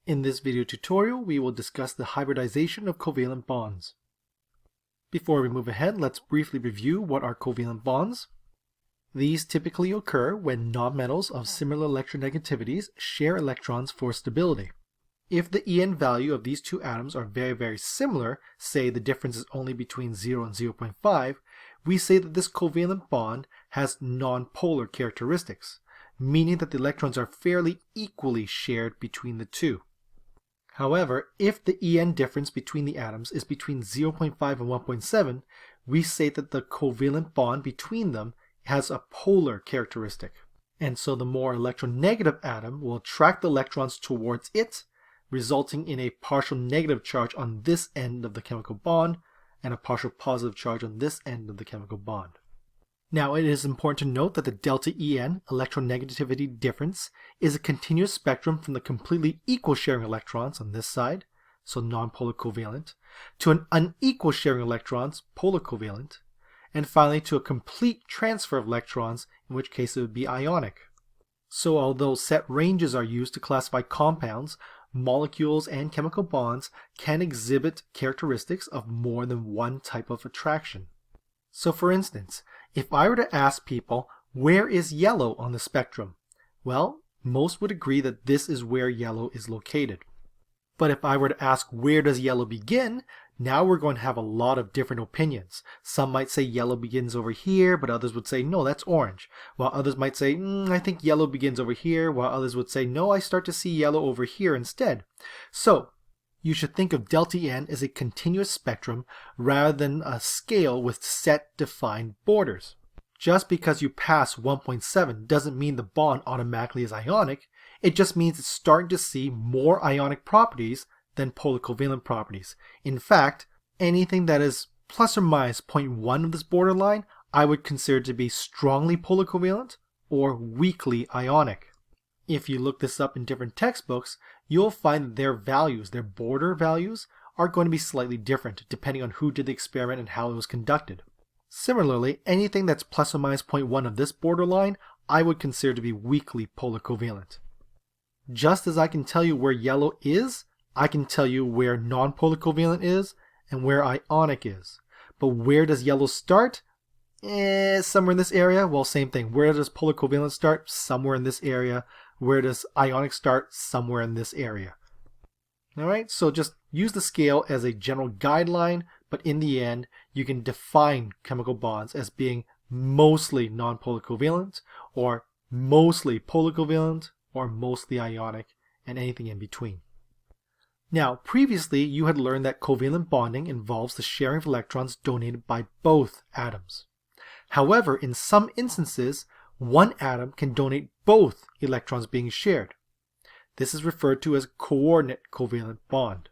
In this video tutorial, we will discuss the hybridization of covalent bonds. Before we move ahead, let's briefly review what are covalent bonds. These typically occur when nonmetals of similar electronegativities share electrons for stability. If the En value of these two atoms are very similar, say the difference is only between 0 and 0.5, we say that this covalent bond has nonpolar characteristics, meaning that the electrons are fairly equally shared between the two. However, if the En difference between the atoms is between 0.5 and 1.7, we say that the covalent bond between them has a polar characteristic. And so the more electronegative atom will attract the electrons towards it, resulting in a partial negative charge on this end of the chemical bond and a partial positive charge on this end of the chemical bond. Now, it is important to note that the delta En electronegativity difference is a continuous spectrum from the completely equal sharing electrons on this side, so nonpolar covalent, to an unequal sharing electrons, polar covalent, and finally to a complete transfer of electrons, in which case it would be ionic. So although set ranges are used to classify compounds, molecules and chemical bonds can exhibit characteristics of more than one type of attraction. So for instance, if I were to ask people, where is yellow on the spectrum? Well, most would agree that this is where yellow is located. But if I were to ask, where does yellow begin? Now we're going to have a lot of different opinions. Some might say yellow begins over here, but others would say, no, that's orange. While others might say, I think yellow begins over here, while others would say, no, I start to see yellow over here instead. So, you should think of delta En as a continuous spectrum rather than a scale with set defined borders. Just because you pass 1.7 doesn't mean the bond automatically is ionic. It just means it's starting to see more ionic properties than polar covalent properties. In fact, anything that is plus or minus 0.1 of this borderline, I would consider to be strongly polar covalent or weakly ionic. If you look this up in different textbooks, you'll find that their values, their border values, are going to be slightly different depending on who did the experiment and how it was conducted. Similarly, anything that's plus or minus 0.1 of this borderline, I would consider to be weakly polar covalent. Just as I can tell you where yellow is, I can tell you where nonpolar covalent is and where ionic is. But where does yellow start? Somewhere in this area? Well, same thing. Where does polar covalent start? Somewhere in this area. Where does ionic start? Somewhere in this area. Alright, so just use the scale as a general guideline, but in the end, you can define chemical bonds as being mostly nonpolar covalent, or mostly polar covalent, or mostly ionic, and anything in between. Now, previously you had learned that covalent bonding involves the sharing of electrons donated by both atoms. However, in some instances, one atom can donate both electrons being shared. This is referred to as coordinate covalent bond.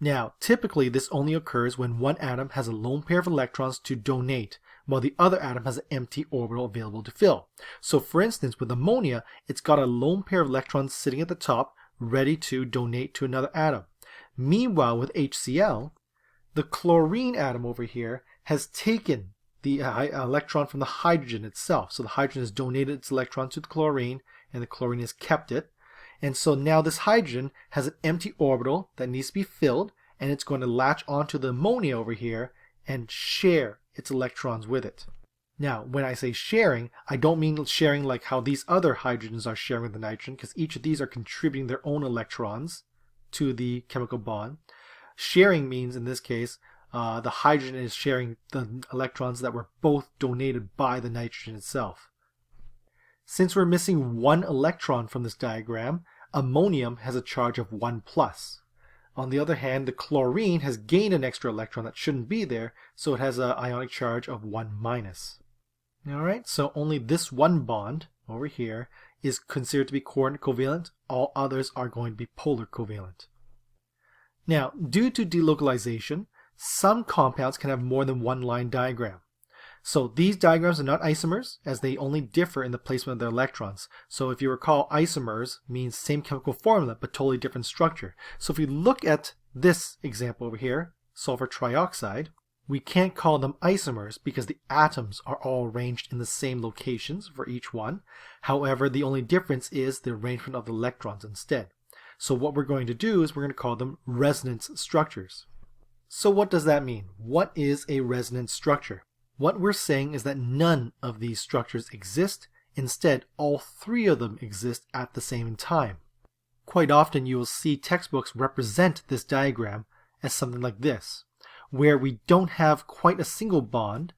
Now, typically this only occurs when one atom has a lone pair of electrons to donate, while the other atom has an empty orbital available to fill. So for instance, with ammonia, it's got a lone pair of electrons sitting at the top, ready to donate to another atom. Meanwhile, with HCl, the chlorine atom over here has taken the electron from the hydrogen itself. So the hydrogen has donated its electron to the chlorine, and the chlorine has kept it. And so now this hydrogen has an empty orbital that needs to be filled, and it's going to latch onto the ammonia over here and share its electrons with it. Now, when I say sharing, I don't mean sharing like how these other hydrogens are sharing with the nitrogen, because each of these are contributing their own electrons to the chemical bond. Sharing means, in this case, the hydrogen is sharing the electrons that were both donated by the nitrogen itself. Since we're missing one electron from this diagram, ammonium has a charge of 1+. On the other hand, the chlorine has gained an extra electron that shouldn't be there, so it has an ionic charge of 1-. Alright, so only this one bond over here is considered to be coordinate covalent. All others are going to be polar covalent. Now, due to delocalization, some compounds can have more than one line diagram. So these diagrams are not isomers, as they only differ in the placement of their electrons. So if you recall, isomers means same chemical formula but totally different structure. So if we look at this example over here, sulfur trioxide, we can't call them isomers because the atoms are all arranged in the same locations for each one. However, the only difference is the arrangement of the electrons instead. So what we're going to do is we're going to call them resonance structures. So what does that mean? What is a resonance structure? What we're saying is that none of these structures exist. Instead, all three of them exist at the same time. Quite often you will see textbooks represent this diagram as something like this, where we don't have quite a single bond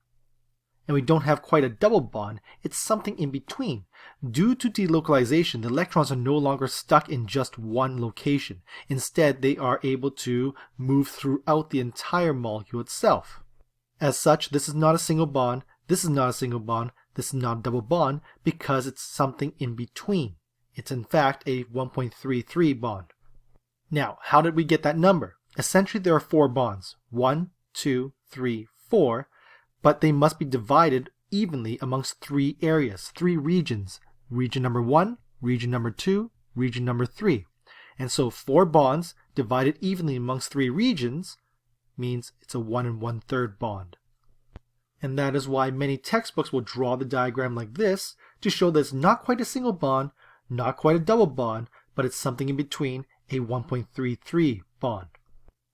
and we don't have quite a double bond. It's something in between. Due to delocalization, the electrons are no longer stuck in just one location. Instead, they are able to move throughout the entire molecule itself. As such, this is not a single bond, this is not a single bond, this is not a double bond, because it's something in between. It's in fact a 1.33 bond. Now, how did we get that number? Essentially, there are 4 bonds. 1, 2, 3, 4, but they must be divided evenly amongst 3 areas, 3 regions. Region number 1, region number 2, region number 3. And so 4 bonds divided evenly amongst 3 regions means it's a 1 1/3 bond. And that is why many textbooks will draw the diagram like this to show that it's not quite a single bond, not quite a double bond, but it's something in between, a 1.33 bond.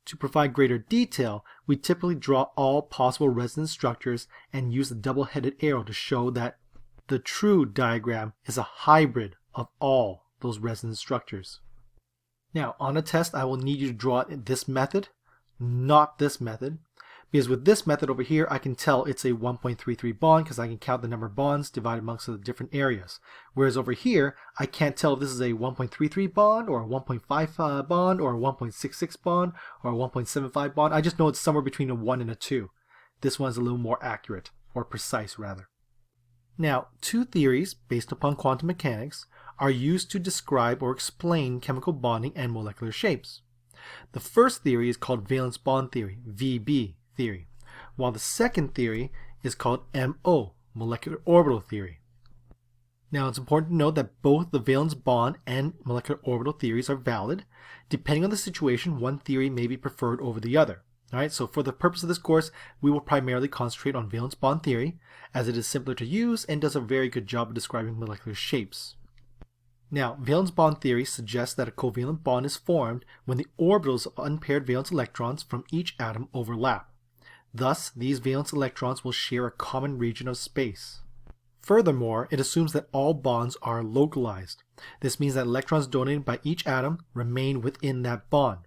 To provide greater detail, we typically draw all possible resonance structures and use the double-headed arrow to show that the true diagram is a hybrid of all those resonance structures. Now, on a test, I will need you to draw it in this method, not this method, because with this method over here, I can tell it's a 1.33 bond because I can count the number of bonds divided amongst the different areas. Whereas over here, I can't tell if this is a 1.33 bond or a 1.5 bond or a 1.66 bond or a 1.75 bond. I just know it's somewhere between a 1 and a 2. This one's a little more accurate, or precise rather. Now, 2 theories based upon quantum mechanics are used to describe or explain chemical bonding and molecular shapes. The first theory is called valence bond theory, VB theory, while the second theory is called MO, molecular orbital theory. Now it's important to note that both the valence bond and molecular orbital theories are valid. Depending on the situation, one theory may be preferred over the other. Alright, so for the purpose of this course, we will primarily concentrate on valence bond theory, as it is simpler to use and does a very good job of describing molecular shapes. Now, valence bond theory suggests that a covalent bond is formed when the orbitals of unpaired valence electrons from each atom overlap. Thus, these valence electrons will share a common region of space. Furthermore, it assumes that all bonds are localized. This means that electrons donated by each atom remain within that bond.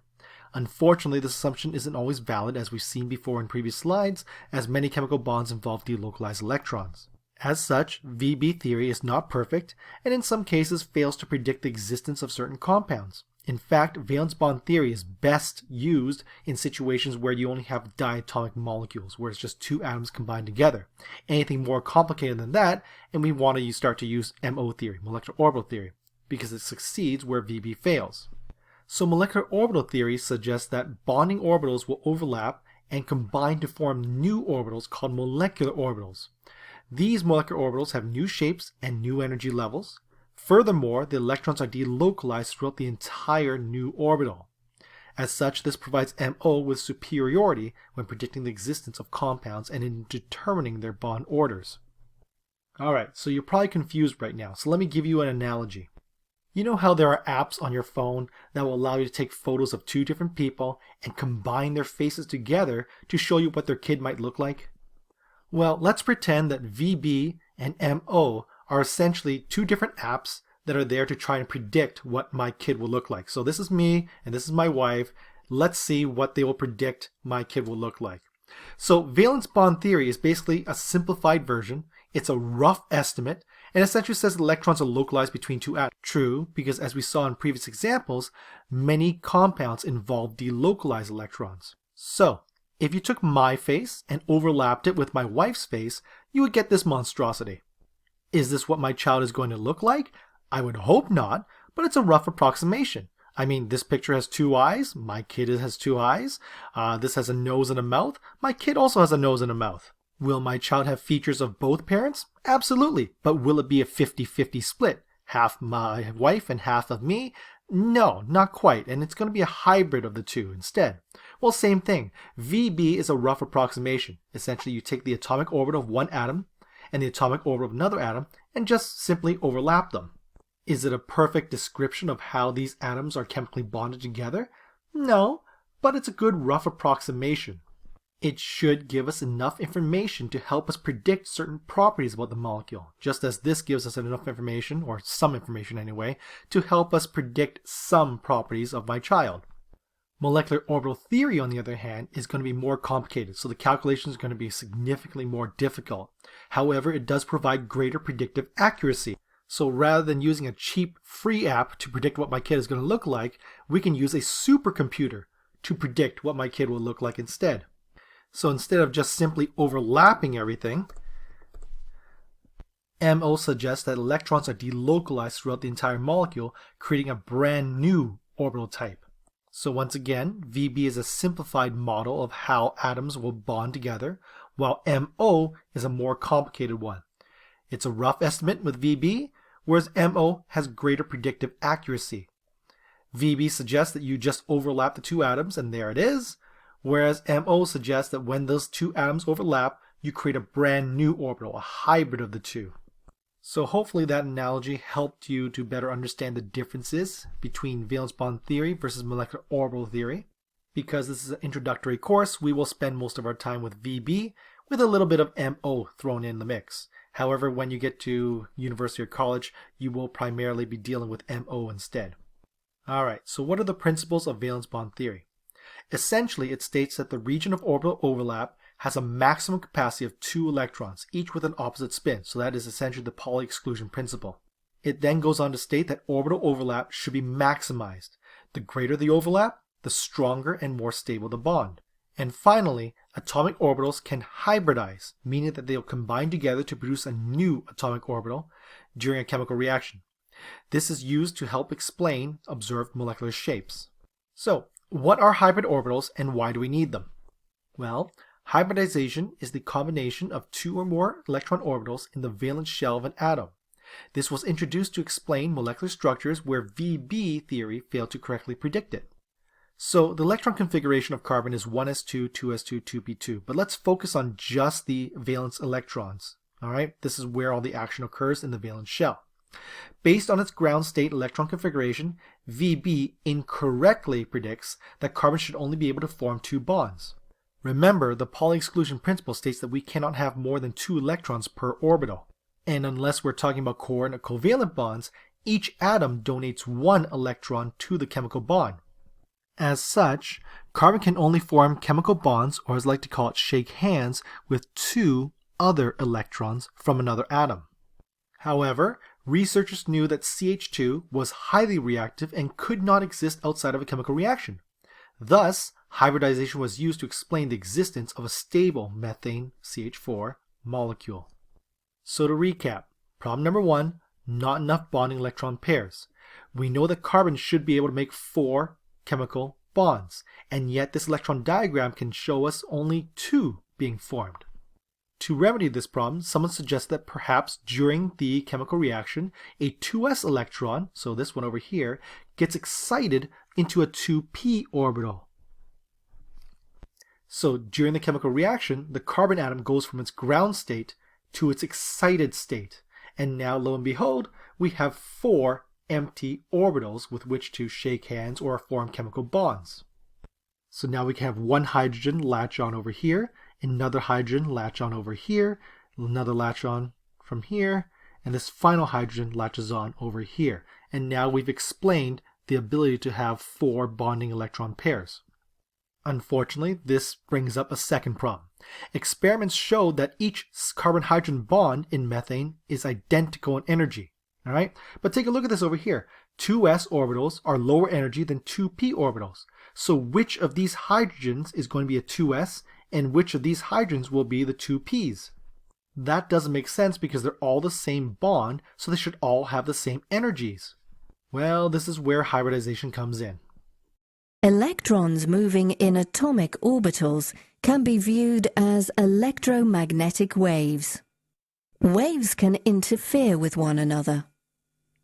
Unfortunately, this assumption isn't always valid, as we've seen before in previous slides, as many chemical bonds involve delocalized electrons. As such, VB theory is not perfect, and in some cases fails to predict the existence of certain compounds. In fact, valence bond theory is best used in situations where you only have diatomic molecules, where it's just 2 atoms combined together. Anything more complicated than that, and we want to start to use MO theory, molecular orbital theory, because it succeeds where VB fails. So molecular orbital theory suggests that bonding orbitals will overlap and combine to form new orbitals called molecular orbitals. These molecular orbitals have new shapes and new energy levels. Furthermore, the electrons are delocalized throughout the entire new orbital. As such, this provides MO with superiority when predicting the existence of compounds and in determining their bond orders. Alright, so you're probably confused right now, so let me give you an analogy. You know how there are apps on your phone that will allow you to take photos of 2 different people and combine their faces together to show you what their kid might look like? Well, let's pretend that VB and MO are essentially 2 different apps that are there to try and predict what my kid will look like. So this is me and this is my wife. Let's see what they will predict my kid will look like. So valence bond theory is basically a simplified version. It's a rough estimate and essentially says the electrons are localized between 2 atoms. True, because as we saw in previous examples, many compounds involve delocalized electrons. So if you took my face and overlapped it with my wife's face, you would get this monstrosity. Is this what my child is going to look like? I would hope not, but it's a rough approximation. I mean, this picture has 2 eyes. My kid has 2 eyes. This has a nose and a mouth. My kid also has a nose and a mouth. Will my child have features of both parents? Absolutely. But will it be a 50-50 split? Half my wife and half of me? No, not quite. And it's going to be a hybrid of the 2 instead. Well, same thing. VB is a rough approximation. Essentially, you take the atomic orbital of one atom and the atomic orbital of another atom and just simply overlap them. Is it a perfect description of how these atoms are chemically bonded together? No, but it's a good rough approximation. It should give us enough information to help us predict certain properties about the molecule, just as this gives us enough information, or some information anyway, to help us predict some properties of my child. Molecular orbital theory, on the other hand, is going to be more complicated, so the calculation is going to be significantly more difficult. However, it does provide greater predictive accuracy. So rather than using a cheap free app to predict what my kid is going to look like, we can use a supercomputer to predict what my kid will look like instead. So instead of just simply overlapping everything, MO suggests that electrons are delocalized throughout the entire molecule, creating a brand new orbital type. So once again, VB is a simplified model of how atoms will bond together, while MO is a more complicated one. It's a rough estimate with VB, whereas MO has greater predictive accuracy. VB suggests that you just overlap the two atoms and there it is, whereas MO suggests that when those two atoms overlap, you create a brand new orbital, a hybrid of the two. So hopefully that analogy helped you to better understand the differences between valence bond theory versus molecular orbital theory. Because this is an introductory course, we will spend most of our time with VB with a little bit of MO thrown in the mix. However, when you get to university or college, you will primarily be dealing with MO instead. Alright, so what are the principles of valence bond theory? Essentially, it states that the region of orbital overlap has a maximum capacity of 2 electrons, each with an opposite spin, so that is essentially the Pauli exclusion principle. It then goes on to state that orbital overlap should be maximized. The greater the overlap, the stronger and more stable the bond. And finally, atomic orbitals can hybridize, meaning that they'll combine together to produce a new atomic orbital during a chemical reaction. This is used to help explain observed molecular shapes. So, what are hybrid orbitals and why do we need them? Well, hybridization is the combination of 2 or more electron orbitals in the valence shell of an atom. This was introduced to explain molecular structures where VB theory failed to correctly predict it. So the electron configuration of carbon is 1s2, 2s2, 2p2, but let's focus on just the valence electrons. Alright, this is where all the action occurs in the valence shell. Based on its ground state electron configuration, VB incorrectly predicts that carbon should only be able to form 2 bonds. Remember, the Pauli exclusion principle states that we cannot have more than 2 electrons per orbital. And unless we're talking about coordinate covalent bonds, each atom donates 1 electron to the chemical bond. As such, carbon can only form chemical bonds, or as I like to call it, shake hands, with 2 other electrons from another atom. However, researchers knew that CH2 was highly reactive and could not exist outside of a chemical reaction. Thus, hybridization was used to explain the existence of a stable methane CH4 molecule. So to recap, problem number 1, not enough bonding electron pairs. We know that carbon should be able to make 4 chemical bonds, and yet this electron diagram can show us only 2 being formed. To remedy this problem, someone suggests that perhaps during the chemical reaction, a 2s electron, so this one over here, gets excited into a 2p orbital. So during the chemical reaction, the carbon atom goes from its ground state to its excited state, and now lo and behold, we have 4 empty orbitals with which to shake hands or form chemical bonds. So now we can have 1 hydrogen latch on over here, another hydrogen latch on over here, another latch on from here, and this final hydrogen latches on over here. And now we've explained the ability to have 4 bonding electron pairs. Unfortunately, this brings up a second problem. Experiments showed that each carbon-hydrogen bond in methane is identical in energy. All right, but take a look at this over here. 2s orbitals are lower energy than 2p orbitals. So which of these hydrogens is going to be a 2s and which of these hydrogens will be the 2p's? That doesn't make sense because they're all the same bond, so they should all have the same energies. Well, this is where hybridization comes in. Electrons moving in atomic orbitals can be viewed as electromagnetic waves. Waves can interfere with one another.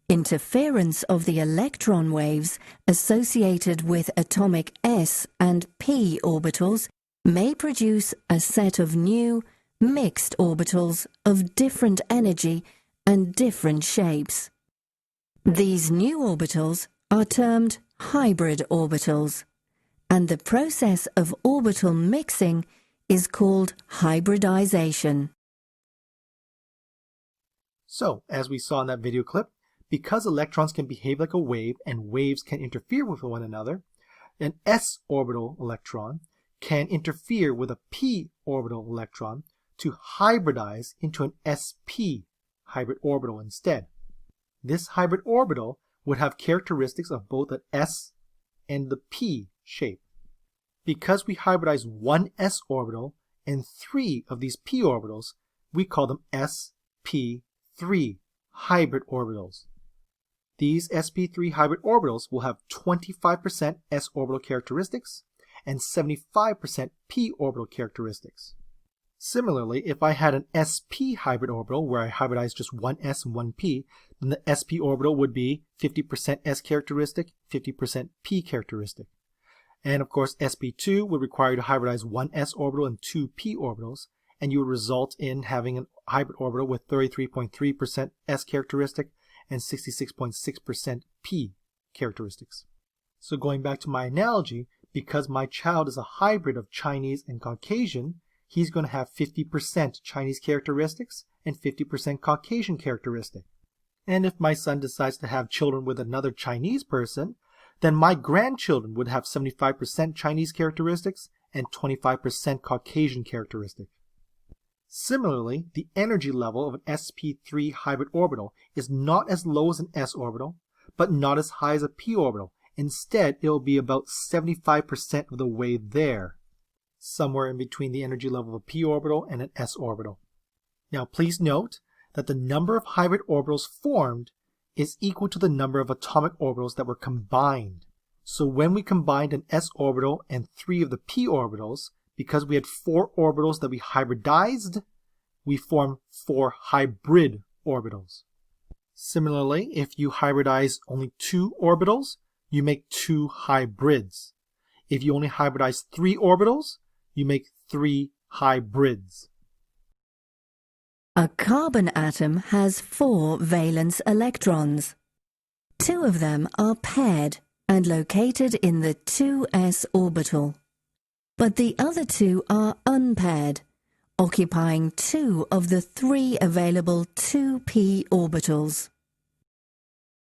Interference of the electron waves associated with atomic s and p orbitals may produce a set of new, mixed orbitals of different energy and different shapes. These new orbitals are termed hybrid orbitals, and the process of orbital mixing is called hybridization. So, as we saw in that video clip, because electrons can behave like a wave and waves can interfere with one another, an s orbital electron can interfere with a p orbital electron to hybridize into an sp hybrid orbital instead. This hybrid orbital would have characteristics of both an s and the p shape. Because we hybridize one s orbital and 3 of these p orbitals, we call them sp3 hybrid orbitals. These sp3 hybrid orbitals will have 25% s orbital characteristics and 75% p orbital characteristics. Similarly, if I had an sp hybrid orbital where I hybridize just one s and one p, then the sp orbital would be 50% s characteristic, 50% p characteristic. And of course, sp2 would require you to hybridize one s orbital and 2 p orbitals, and you would result in having a hybrid orbital with 33.3% s characteristic and 66.6% p characteristics. So going back to my analogy, because my child is a hybrid of Chinese and Caucasian, he's going to have 50% Chinese characteristics and 50% Caucasian characteristic. And if my son decides to have children with another Chinese person, then my grandchildren would have 75% Chinese characteristics and 25% Caucasian characteristic. Similarly, the energy level of an sp3 hybrid orbital is not as low as an s orbital, but not as high as a p orbital. Instead, it will be about 75% of the way there, somewhere in between the energy level of a p orbital and an s orbital. Now please note that the number of hybrid orbitals formed is equal to the number of atomic orbitals that were combined. So when we combined an s orbital and 3 of the p orbitals, because we had 4 orbitals that we hybridized, we form 4 hybrid orbitals. Similarly, if you hybridize only 2 orbitals, you make 2 hybrids. If you only hybridize 3 orbitals, you make 3 hybrids. A carbon atom has 4 valence electrons. 2 of them are paired and located in the 2s orbital, but the other 2 are unpaired, occupying 2 of the 3 available 2p orbitals.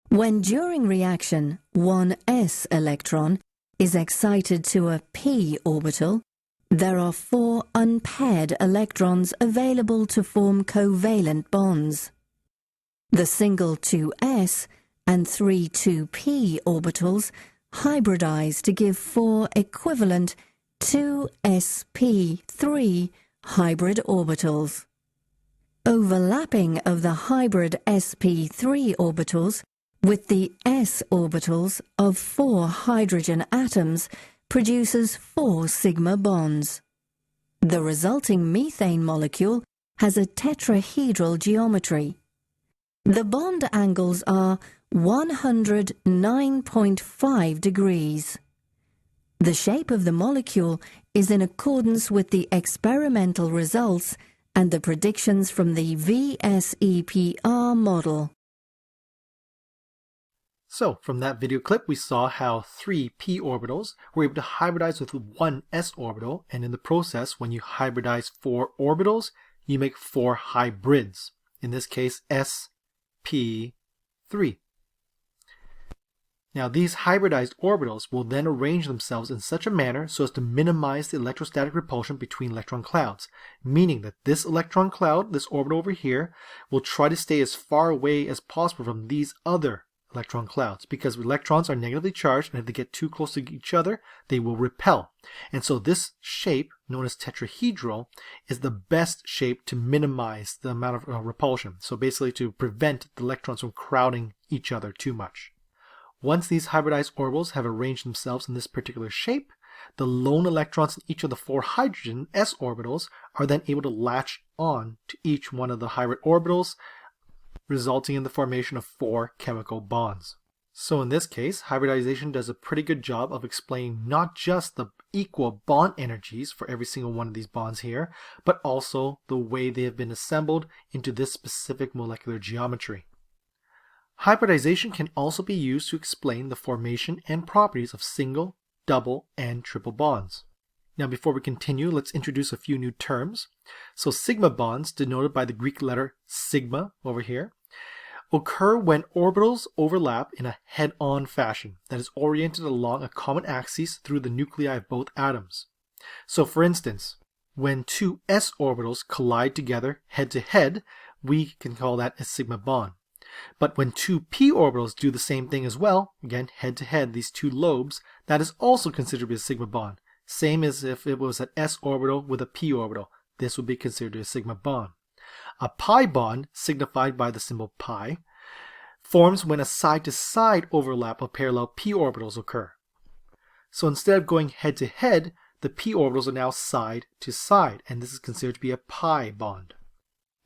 When during reaction one s electron is excited to a p orbital, there are 4 unpaired electrons available to form covalent bonds. The single 2s and 3 2p orbitals hybridize to give 4 equivalent 2sp3 hybrid orbitals. Overlapping of the hybrid sp3 orbitals with the s orbitals of 4 hydrogen atoms produces 4 sigma bonds. The resulting methane molecule has a tetrahedral geometry. The bond angles are 109.5 degrees. The shape of the molecule is in accordance with the experimental results and the predictions from the VSEPR model. So, from that video clip, we saw how 3 p orbitals were able to hybridize with one s orbital, and in the process, when you hybridize 4 orbitals, you make 4 hybrids, in this case sp3. Now, these hybridized orbitals will then arrange themselves in such a manner so as to minimize the electrostatic repulsion between electron clouds, meaning that this electron cloud, this orbital over here, will try to stay as far away as possible from these other electron clouds, because electrons are negatively charged, and if they get too close to each other, they will repel. And so this shape, known as tetrahedral, is the best shape to minimize the amount of repulsion. So basically to prevent the electrons from crowding each other too much. Once these hybridized orbitals have arranged themselves in this particular shape, the lone electrons in each of the 4 hydrogen s orbitals are then able to latch on to each one of the hybrid orbitals, resulting in the formation of 4 chemical bonds. So in this case, hybridization does a pretty good job of explaining not just the equal bond energies for every single one of these bonds here, but also the way they have been assembled into this specific molecular geometry. Hybridization can also be used to explain the formation and properties of single, double, and triple bonds. Now before we continue, let's introduce a few new terms. So sigma bonds, denoted by the Greek letter sigma over here, occur when orbitals overlap in a head-on fashion that is oriented along a common axis through the nuclei of both atoms. So for instance, when two s orbitals collide together head-to-head, we can call that a sigma bond. But when two p orbitals do the same thing as well, again head-to-head, these two lobes, that is also considered to be a sigma bond. Same as if it was an s orbital with a p orbital. This would be considered a sigma bond. A pi bond, signified by the symbol pi, forms when a side-to-side overlap of parallel p orbitals occur. So instead of going head-to-head, the p orbitals are now side-to-side, and this is considered to be a pi bond.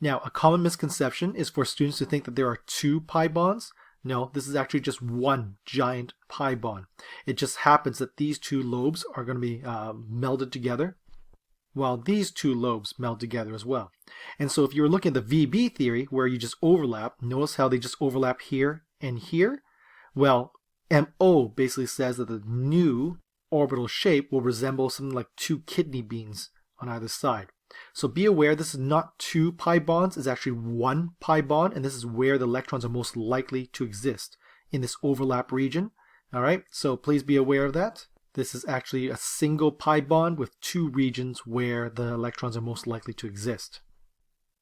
Now, a common misconception is for students to think that there are two pi bonds. No, this is actually just one giant pi bond. It just happens that these two lobes are going to be melded together, while these two lobes meld together as well. And so if you were looking at the VB theory, where you just overlap, notice how they just overlap here and here? Well, MO basically says that the new orbital shape will resemble something like two kidney beans on either side. So be aware this is not two pi bonds, it's actually one pi bond, and this is where the electrons are most likely to exist, in this overlap region. Alright, so please be aware of that. This is actually a single pi bond with two regions where the electrons are most likely to exist.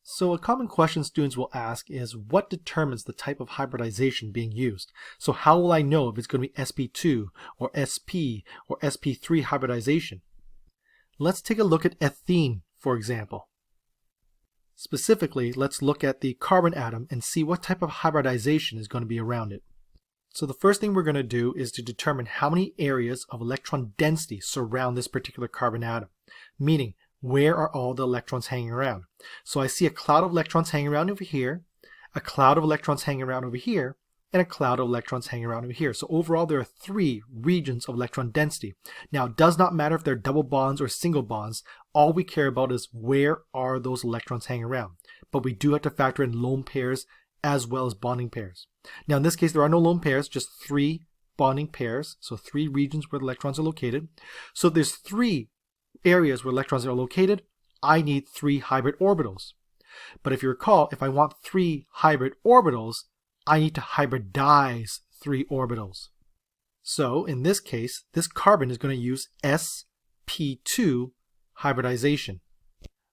So a common question students will ask is, what determines the type of hybridization being used? So how will I know if it's going to be sp2 or sp or sp3 hybridization? Let's take a look at ethene, for example. Specifically, let's look at the carbon atom and see what type of hybridization is going to be around it. So the first thing we're going to do is to determine how many areas of electron density surround this particular carbon atom, meaning where are all the electrons hanging around. So I see a cloud of electrons hanging around over here, a cloud of electrons hanging around over here, and a cloud of electrons hanging around over here. So overall there are 3 regions of electron density. Now it does not matter if they're double bonds or single bonds, all we care about is where are those electrons hanging around. But we do have to factor in lone pairs as well as bonding pairs. Now in this case there are no lone pairs, just 3 bonding pairs, so 3 regions where the electrons are located. So if there's 3 areas where electrons are located, I need 3 hybrid orbitals. But if you recall, if I want 3 hybrid orbitals, I need to hybridize 3 orbitals. So in this case, this carbon is going to use sp2 hybridization.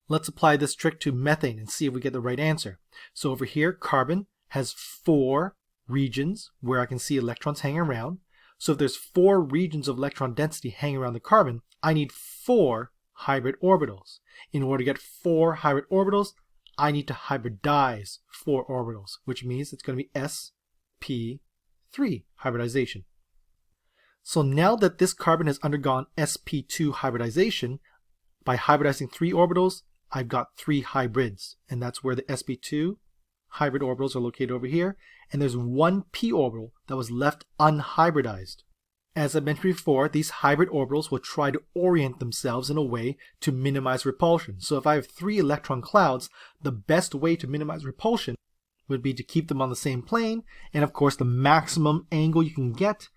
Let's apply this trick to methane and see if we get the right answer. So over here, carbon has 4 regions where I can see electrons hanging around. So if there's 4 regions of electron density hanging around the carbon, I need 4 hybrid orbitals. In order to get 4 hybrid orbitals, I need to hybridize 4 orbitals, which means it's going to be sp3 hybridization. So now that this carbon has undergone sp2 hybridization, by hybridizing 3 orbitals, I've got 3 hybrids, and that's where the sp2 hybrid orbitals are located over here, and there's 1 p orbital that was left unhybridized. As I mentioned before, these hybrid orbitals will try to orient themselves in a way to minimize repulsion. So if I have 3 electron clouds, the best way to minimize repulsion would be to keep them on the same plane, and of course the maximum angle you can get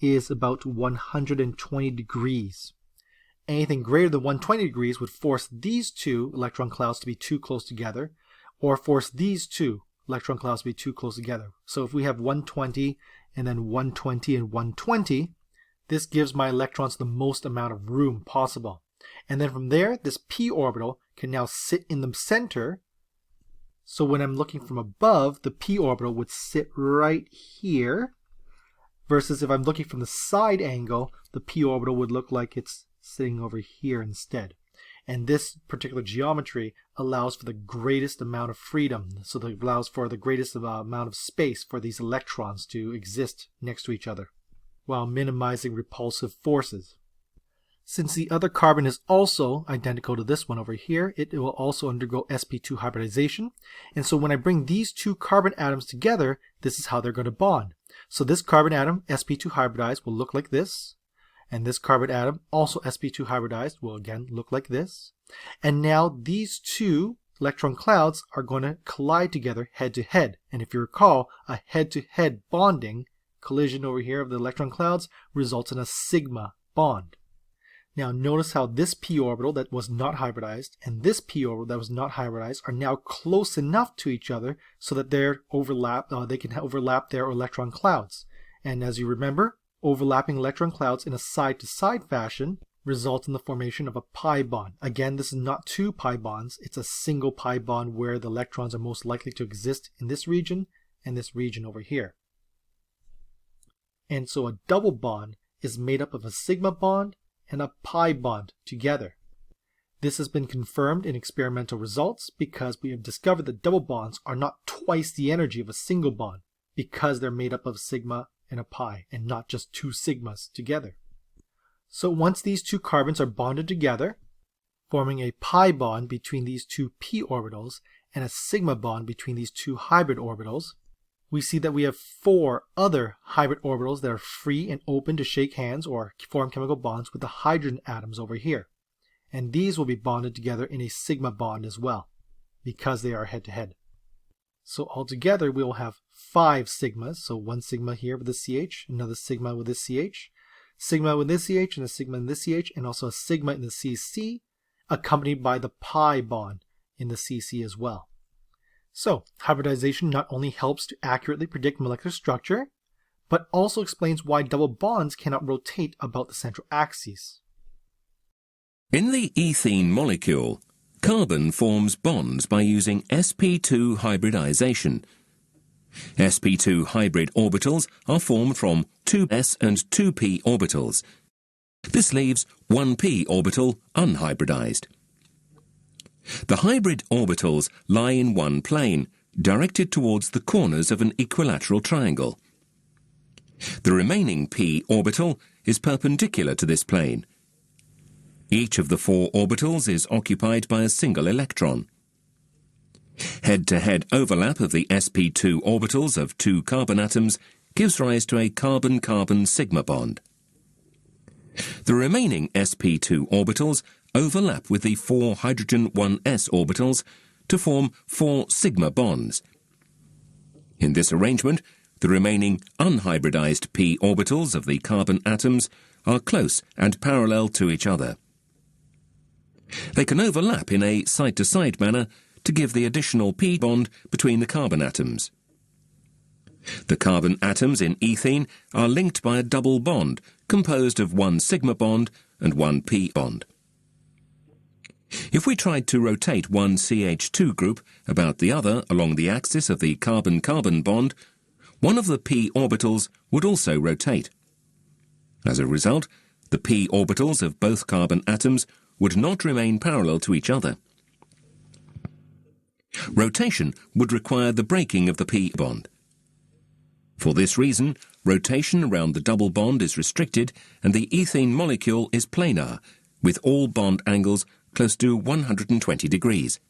is about 120 degrees. Anything greater than 120 degrees would force these 2 electron clouds to be too close together, or force these 2 electron clouds to be too close together. So if we have 120 and then 120 and 120, this gives my electrons the most amount of room possible. And then from there, this p orbital can now sit in the center. So when I'm looking from above, the p orbital would sit right here. Versus if I'm looking from the side angle, the p orbital would look like it's sitting over here instead. And this particular geometry allows for the greatest amount of freedom. So it allows for the greatest amount of space for these electrons to exist next to each other, while minimizing repulsive forces. Since the other carbon is also identical to this one over here, it will also undergo sp2 hybridization. And so when I bring these 2 carbon atoms together, this is how they're going to bond. So this carbon atom, sp2 hybridized, will look like this. And this carbon atom, also sp2 hybridized, will again look like this. And now these 2 electron clouds are going to collide together head to head. And if you recall, a head-to-head bonding collision over here of the electron clouds results in a sigma bond. Now notice how this p orbital that was not hybridized and this p orbital that was not hybridized are now close enough to each other so that they can overlap their electron clouds. And as you remember, overlapping electron clouds in a side-to-side fashion results in the formation of a pi bond. Again, this is not two pi bonds, it's a single pi bond where the electrons are most likely to exist in this region and this region over here. And so a double bond is made up of a sigma bond and a pi bond together. This has been confirmed in experimental results because we have discovered that double bonds are not twice the energy of a single bond because they're made up of a sigma and a pi and not just two sigmas together. So once these two carbons are bonded together, forming a pi bond between these two p orbitals and a sigma bond between these two hybrid orbitals, we see that we have four other hybrid orbitals that are free and open to shake hands or form chemical bonds with the hydrogen atoms over here. And these will be bonded together in a sigma bond as well, because they are head-to-head. So altogether we will have 5 sigmas, so one sigma here with this CH, another sigma with this CH, sigma with this CH, and a sigma in this CH, and also a sigma in the CC, accompanied by the pi bond in the CC as well. So, hybridization not only helps to accurately predict molecular structure, but also explains why double bonds cannot rotate about the central axes. In the ethene molecule, carbon forms bonds by using sp2 hybridization. sp2 hybrid orbitals are formed from 2s and 2p orbitals. This leaves 1p orbital unhybridized. The hybrid orbitals lie in one plane, directed towards the corners of an equilateral triangle. The remaining p orbital is perpendicular to this plane. Each of the 4 orbitals is occupied by a single electron. Head-to-head overlap of the sp2 orbitals of 2 carbon atoms gives rise to a carbon-carbon sigma bond. The remaining sp2 orbitals overlap with the 4 hydrogen 1s orbitals to form 4 sigma bonds. In this arrangement, the remaining unhybridized p orbitals of the carbon atoms are close and parallel to each other. They can overlap in a side-to-side manner to give the additional p bond between the carbon atoms. The carbon atoms in ethene are linked by a double bond composed of 1 sigma bond and 1 p bond. If we tried to rotate one CH2 group about the other along the axis of the carbon-carbon bond, one of the p orbitals would also rotate. As a result, the p orbitals of both carbon atoms would not remain parallel to each other. Rotation would require the breaking of the p bond. For this reason, rotation around the double bond is restricted and the ethene molecule is planar, with all bond angles close to 120 degrees.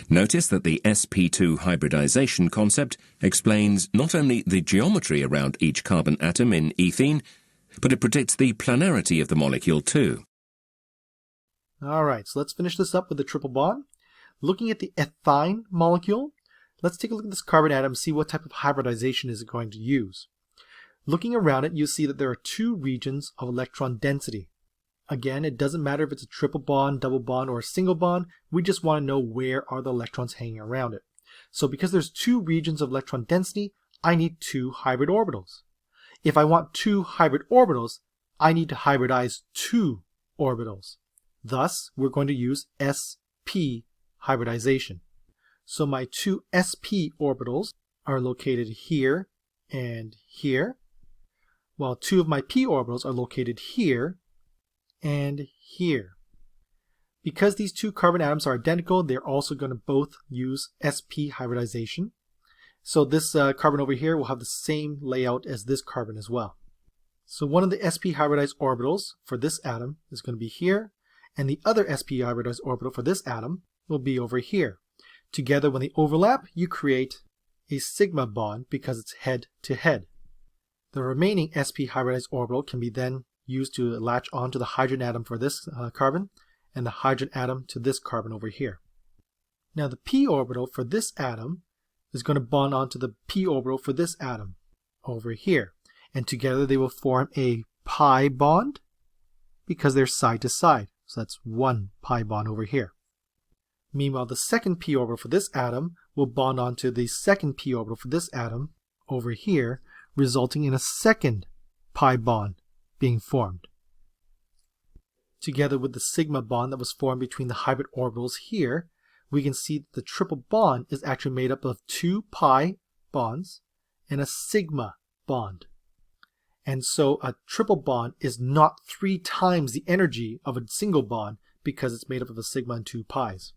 Notice that the sp2 hybridization concept explains not only the geometry around each carbon atom in ethene, but it predicts the planarity of the molecule too. Alright, so let's finish this up with the triple bond. Looking at the ethyne molecule, let's take a look at this carbon atom and see what type of hybridization is it going to use. Looking around it, you see that there are 2 regions of electron density. Again, it doesn't matter if it's a triple bond, double bond, or a single bond. We just want to know where are the electrons hanging around it. So because there's 2 regions of electron density, I need 2 hybrid orbitals. If I want 2 hybrid orbitals, I need to hybridize 2 orbitals. Thus, we're going to use sp hybridization. So my 2 sp orbitals are located here and here, while 2 of my p orbitals are located here and here. Because these 2 carbon atoms are identical, they're also going to both use sp hybridization. So this carbon over here will have the same layout as this carbon as well. So one of the sp hybridized orbitals for this atom is going to be here, and the other sp hybridized orbital for this atom will be over here. Together, when they overlap, you create a sigma bond because it's head-to-head. The remaining sp hybridized orbital can be then used to latch onto the hydrogen atom for this carbon and the hydrogen atom to this carbon over here. Now the p orbital for this atom is going to bond onto the p orbital for this atom over here. And together they will form a pi bond because they're side to side. So that's one pi bond over here. Meanwhile, the second p orbital for this atom will bond onto the second p orbital for this atom over here, resulting in a second pi bond being formed. Together with the sigma bond that was formed between the hybrid orbitals here, we can see that the triple bond is actually made up of 2 pi bonds and a sigma bond. And so a triple bond is not 3 times the energy of a single bond because it's made up of a sigma and 2 pi's.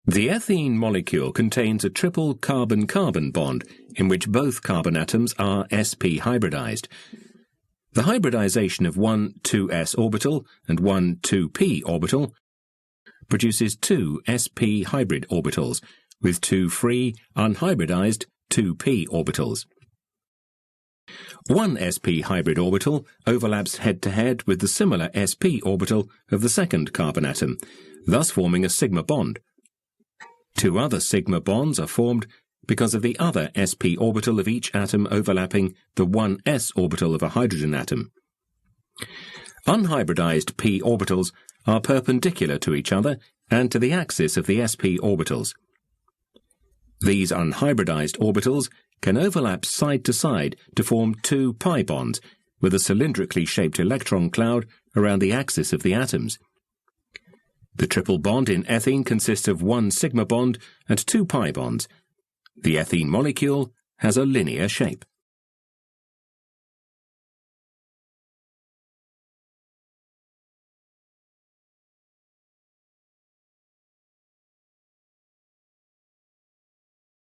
The ethene molecule contains a triple carbon-carbon bond in which both carbon atoms are sp hybridized. The hybridization of one 2s orbital and one 2p orbital produces 2 sp hybrid orbitals with 2 free, unhybridized 2p orbitals. One sp hybrid orbital overlaps head-to-head with the similar sp orbital of the second carbon atom, thus forming a sigma bond. 2 other sigma bonds are formed because of the other sp orbital of each atom overlapping the 1s orbital of a hydrogen atom. Unhybridized p orbitals are perpendicular to each other and to the axis of the sp orbitals. These unhybridized orbitals can overlap side to side to form 2 pi bonds with a cylindrically shaped electron cloud around the axis of the atoms. The triple bond in ethene consists of 1 sigma bond and 2 pi bonds. The ethene molecule has a linear shape.